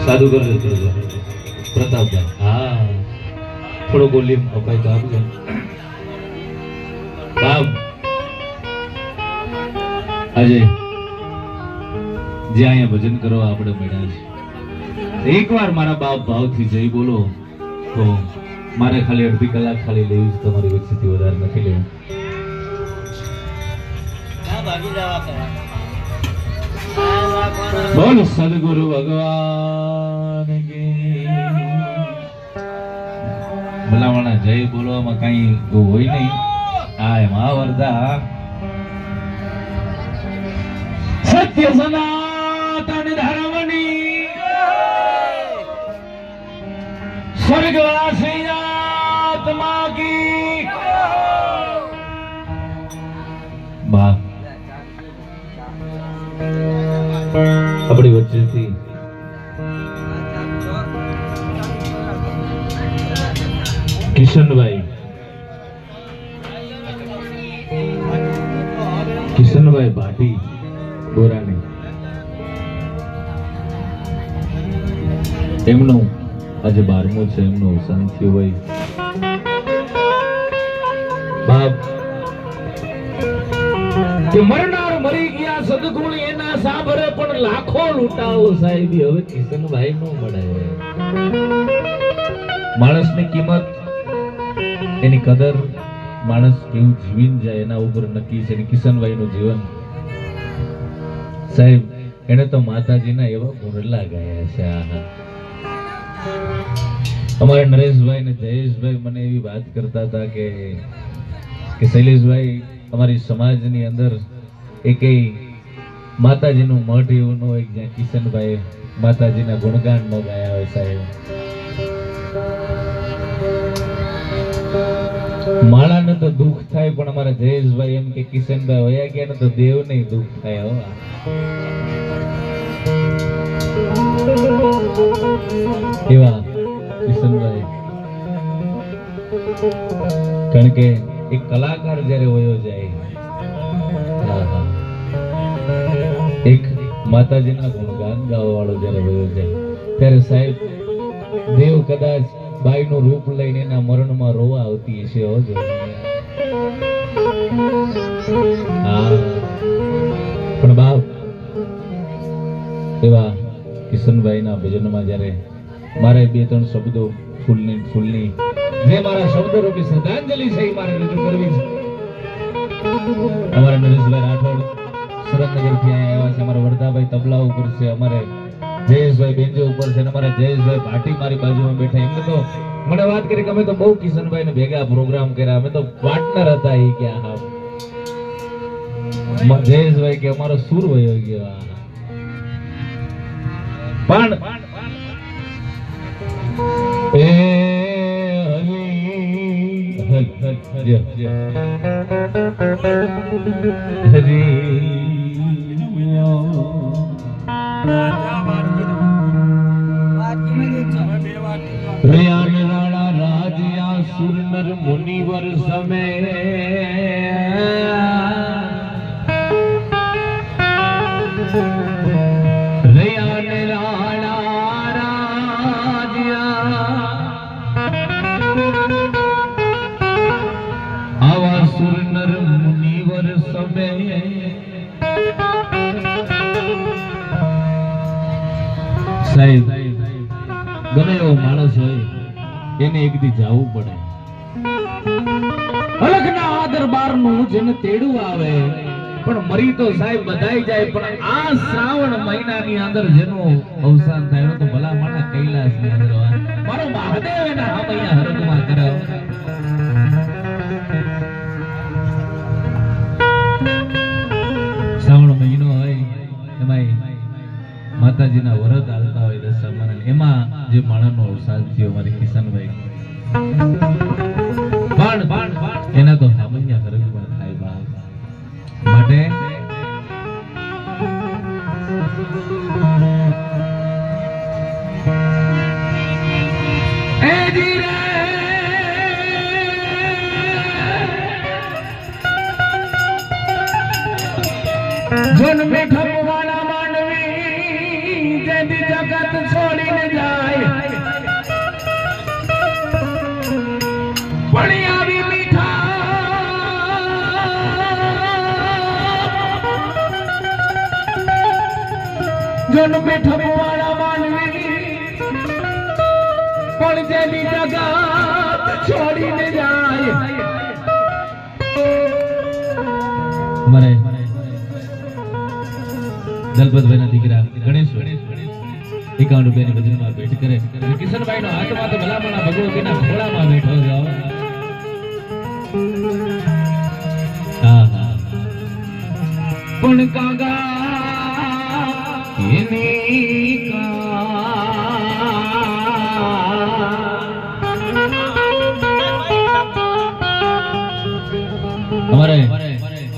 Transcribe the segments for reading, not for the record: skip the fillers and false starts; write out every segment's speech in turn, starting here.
સાદું કરી દેતો પ્રતાપભાઈ. હા, થોડો બોલી અપાય તો આપજો. બાપ આજે જે અહીંયા ભજન કરવા આપણે મળ્યા છે, એકવાર મારા બાપ ભાવથી જઈ બોલો તો મારે ખાલી અડધી કલાક ખાલી લેવી છે, તમારી વચ્ચેથી વધારે નથી લેવું. બોલ સદગુરુ ભગવાન કી. ભલામણા જય બોલવામાં કઈ હોય નહીં. આ મહાવરદા સત્ય સનાતન ધર્મની સ્વર્ગવાસી આત્મા કી. બાપ આપણી વચ્ચેથી કિશનભાઈ ભાટી ગોરાણી, એમનું આજે 12મું છે, એમનું અવસાન થયું હોય. બાપ કે મરનાર મરી ગયા, સદગુણ એના સાંભળે પણ લાખો લૂંટાવો સાહેબ. હવે કિશનભાઈ નો મળે. માણસની કિંમત, એની કદર માણસ કેવું જીવીને જાય એના ઉપર નક્કી છે. કિશનભાઈ નું જીવન સાહેબ, એને તો માતાજીના એવા ગુણલા ગાયા છે. અમારા નરેશભાઈ ને જયેશભાઈ મને એવી વાત કરતા હતા કે શૈલેષભાઈ, અમારી સમાજની અંદર એકેય માતાજીનું મઠ એવું ન હોય જ્યાં કિશનભાઈ માતાજીના ગુણગાન ન ગાયા હોય સાહેબ. માળાને તો દુઃખ થાય, પણ અમારા જયેશભાઈ એમ કે કિશનભાઈ વયા ગયા ને તો દેવને દુઃખ થાય. એવા કિશનભાઈ, કારણ કે એક કલાકાર જ્યારે વયો જાય, એક માતાજીના ગુણગાન ગાવા વાળો જ્યારે વયો જાય, ત્યારે સાહેબ દેવ કદાચ બાઈનું રૂપ લઈને એના મરણમાં રોવા આવતી હશે. પણ બાપ એવા કિશનભાઈના ભજનમાં જ્યારે મારે 2-3 શબ્દો ફૂલની જે મારા શબ્દરૂપી શ્રદ્ધાંજલિ છે એ મારે રજૂ કરવી છે. અમારા નરેશભાઈ રાઠોડ સુરતનગરથી આવ્યા છે, અમારા વરદાભાઈ તબલા ઉપર છે, અમારે જયેશભાઈ બેન્જો ઉપર છે, અમારા જયેશભાઈ ભાટી મારી બાજુમાં બેઠા. એમને તો મને વાત કરી કે અમે તો બહુ કિશનભાઈ ને ભેગા પ્રોગ્રામ કર્યા, અમે તો પાર્ટનર હતા. એ કે હા જયેશભાઈ કે અમારો સુર વયો ગયો. પણ સુરનર મુનિવર સમે આવા સુરનર મુનિવર સમે સાહેબ, ગમે એવો માણસ હોય એને એક દી જવું પડે. અલખના દરબારનું જેને તેડું આવે, પણ મરી તો સાહેબ બધાઈ જાય, પણ આ શ્રાવણ મહિનાની અંદર જેનું અવસાન થાય તો ભલા માણા કૈલાસની અંદર મારો મહાદેવ એના હમૈયા હરગમાં કરે. શ્રાવણ મહિનો હોય એમાં માતાજીના વ્રત હાલતા હોય દશામાના, એમાં જે માણાનો અવસાન થયો મારી કિશનભાઈ, એના તો હમૈયા હરગમાં થાય. માટે જન્મે ખપવાના માનવી જેથી જગત છોડીને જાય પણ આવી મીઠા જન્મે ખપવાના માનવી પણ જેથી જગત છોડીને જાય મારે દલપતભાઈ ના દીકરા ગણેશ 51 રૂપિયાની ભજનમાં ભેટ કરે કિશનભાઈ નો હાથમાં તો ભલામણા ભગવતીના ખોળામાં બેઠો જાઓ હા હા પણ કાગા એની અમારે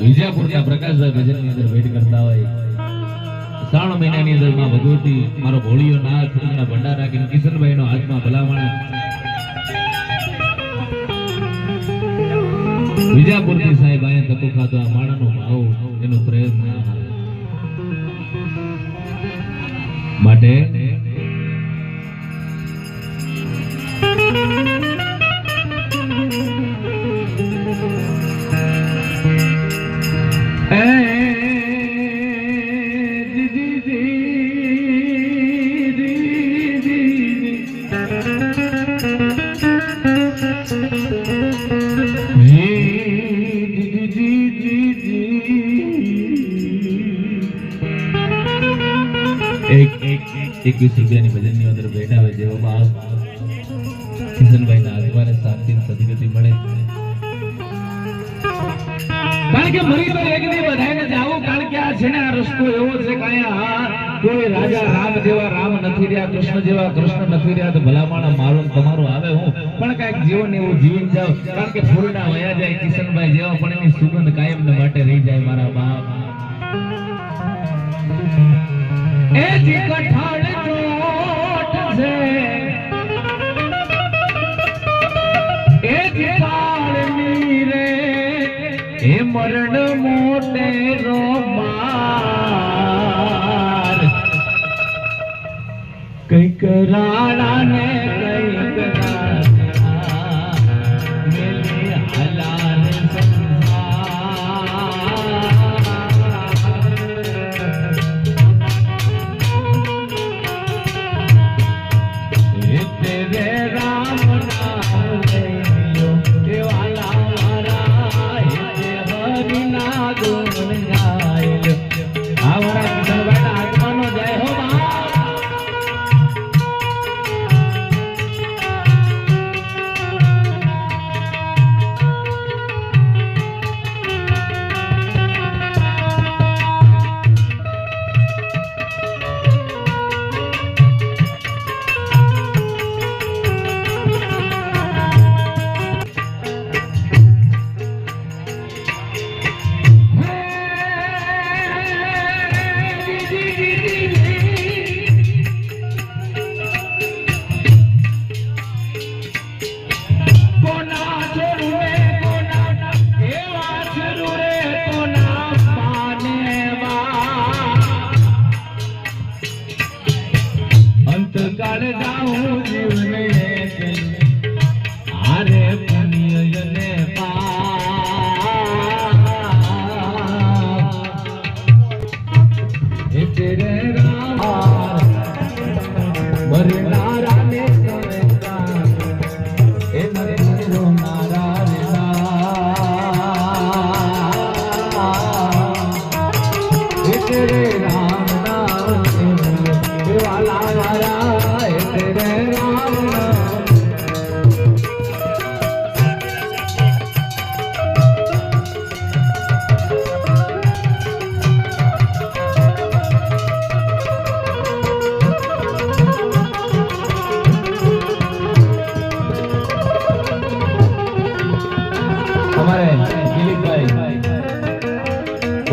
વિજયપુરના પ્રકાશભાઈ ભજનની અંદર ભેટ કરતા હોય 3 મહિનાની અંદર માં ભગવતી મારો ભોળિયો નાથ એના ભંડાર રાખીને કિશનભાઈ નો હાથમાં ભલામણા વિજયપુરથી સાહેબ આયા તકો ખાતો આ માણાનો ભાવ એનો પ્રેમ માટે એક 21 રૂપિયાની ભજનની અંદર બેઠા હોય જેવો બાપ કિશનભાઈ ના હાથમાં શાંતિ સદગતિ મળે કારણ કે મરી તો એક નહીં બધાને જાવું કારણ કે આ છે ને આ રસ્તો એવો છે કે અહીંયા કોઈ રાજા રામ જેવા રામ નથી રહ્યા કૃષ્ણ જેવા કૃષ્ણ નથી રહ્યા તો ભલામણા મારું તમારું આવે હું પણ કાંઈક જીવન એવું જીવન જાવ કારણ કે ફૂલના વયા જાય કિશનભાઈ જેવા પણ એની સુગંધ કાયમ ને માટે રહી જાય મારા બાપ એ જી કઠાળ ચોટ છે એ જી કાળની રે એ મરણ મોટે રોમાર કઈક રાણા ને કઈક રાજા મેલે હલાલ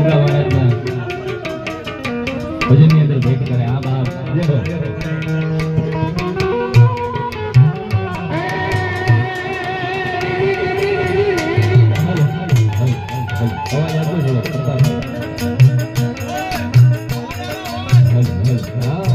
તબલા મહારાજના ભજનની અંદર ભેટ કરે આ બાપ જય હો. અવાજ આવતો છે પ્રતાપ. હા